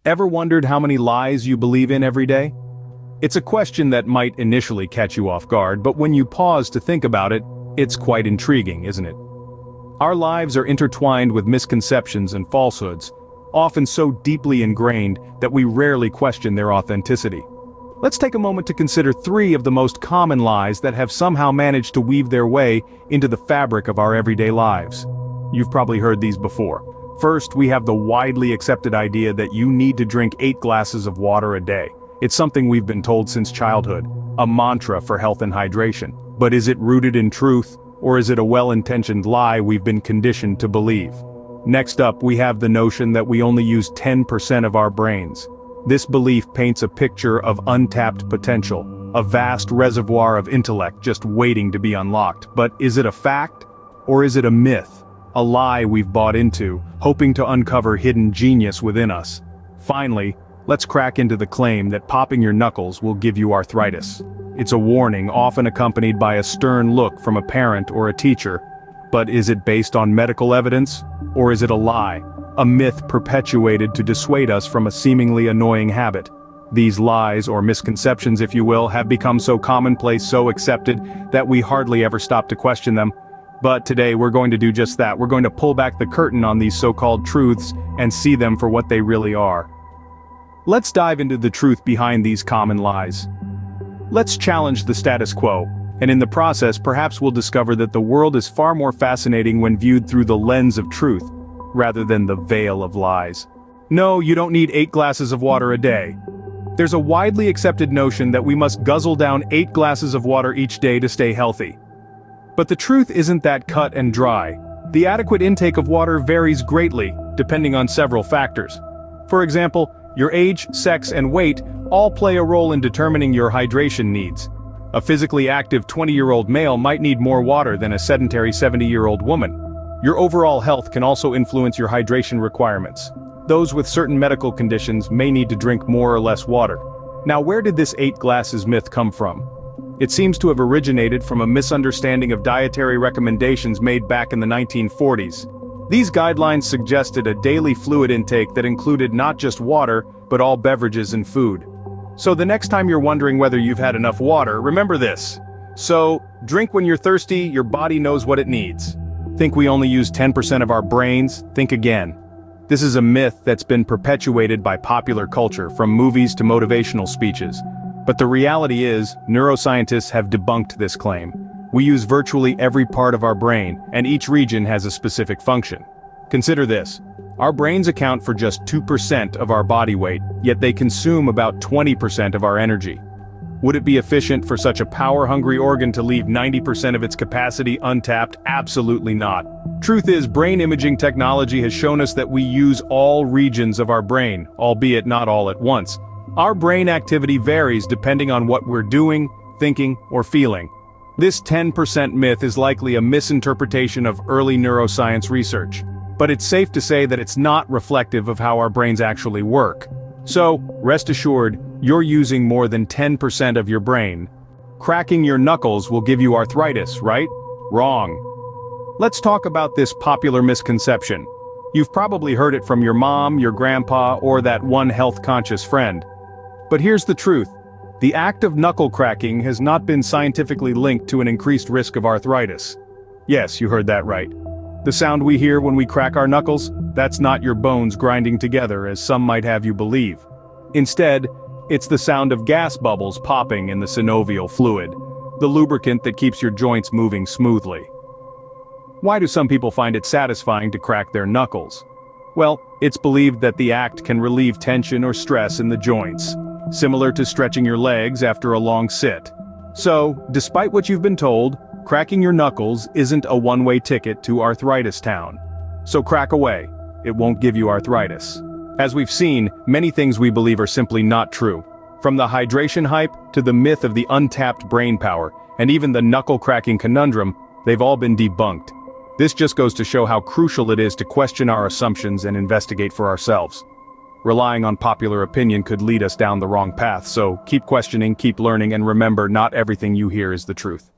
Ever wondered how many lies you believe in every day? It's a question that might initially catch you off guard, but when you pause to think about it, it's quite intriguing, isn't it? Our lives are intertwined with misconceptions and falsehoods, often so deeply ingrained that we rarely question their authenticity. Let's take a moment to consider 3 of the most common lies that have somehow managed to weave their way into the fabric of our everyday lives. You've probably heard these before. First, we have the widely accepted idea that you need to drink 8 glasses of water a day. It's something we've been told since childhood, a mantra for health and hydration. But is it rooted in truth, or is it a well-intentioned lie we've been conditioned to believe? Next up, we have the notion that we only use 10% of our brains. This belief paints a picture of untapped potential, a vast reservoir of intellect just waiting to be unlocked. But is it a fact, or is it a myth? A lie we've bought into, hoping to uncover hidden genius within us. Finally, let's crack into the claim that popping your knuckles will give you arthritis. It's a warning often accompanied by a stern look from a parent or a teacher. But is it based on medical evidence, or is it a lie, a myth perpetuated to dissuade us from a seemingly annoying habit? These lies, or misconceptions if you will, have become so commonplace, so accepted, that we hardly ever stop to question them. But today we're going to do just that. We're going to pull back the curtain on these so-called truths and see them for what they really are. Let's dive into the truth behind these common lies. Let's challenge the status quo, and in the process perhaps we'll discover that the world is far more fascinating when viewed through the lens of truth, rather than the veil of lies. No, you don't need 8 glasses of water a day. There's a widely accepted notion that we must guzzle down 8 glasses of water each day to stay healthy. But the truth isn't that cut and dry. The adequate intake of water varies greatly, depending on several factors. For example, your age, sex, and weight all play a role in determining your hydration needs. A physically active 20-year-old male might need more water than a sedentary 70-year-old woman. Your overall health can also influence your hydration requirements. Those with certain medical conditions may need to drink more or less water. Now, where did this 8 glasses myth come from? It seems to have originated from a misunderstanding of dietary recommendations made back in the 1940s. These guidelines suggested a daily fluid intake that included not just water, but all beverages and food. So the next time you're wondering whether you've had enough water, remember this. So, drink when you're thirsty, your body knows what it needs. Think we only use 10% of our brains? Think again. This is a myth that's been perpetuated by popular culture, from movies to motivational speeches. But the reality is, neuroscientists have debunked this claim. We use virtually every part of our brain, and each region has a specific function. Consider this. Our brains account for just 2% of our body weight, yet they consume about 20% of our energy. Would it be efficient for such a power-hungry organ to leave 90% of its capacity untapped? Absolutely not. Truth is, brain imaging technology has shown us that we use all regions of our brain, albeit not all at once. Our brain activity varies depending on what we're doing, thinking, or feeling. This 10% myth is likely a misinterpretation of early neuroscience research. But it's safe to say that it's not reflective of how our brains actually work. So, rest assured, you're using more than 10% of your brain. Cracking your knuckles will give you arthritis, right? Wrong. Let's talk about this popular misconception. You've probably heard it from your mom, your grandpa, or that one health-conscious friend. But here's the truth. The act of knuckle cracking has not been scientifically linked to an increased risk of arthritis. Yes, you heard that right. The sound we hear when we crack our knuckles, that's not your bones grinding together as some might have you believe. Instead, it's the sound of gas bubbles popping in the synovial fluid, the lubricant that keeps your joints moving smoothly. Why do some people find it satisfying to crack their knuckles? Well, it's believed that the act can relieve tension or stress in the joints, similar to stretching your legs after a long sit. So, despite what you've been told, cracking your knuckles isn't a one-way ticket to arthritis town. So crack away. It won't give you arthritis. As we've seen, many things we believe are simply not true. From the hydration hype to the myth of the untapped brain power, and even the knuckle-cracking conundrum, they've all been debunked. This just goes to show how crucial it is to question our assumptions and investigate for ourselves. Relying on popular opinion could lead us down the wrong path, so keep questioning, keep learning, and remember, not everything you hear is the truth.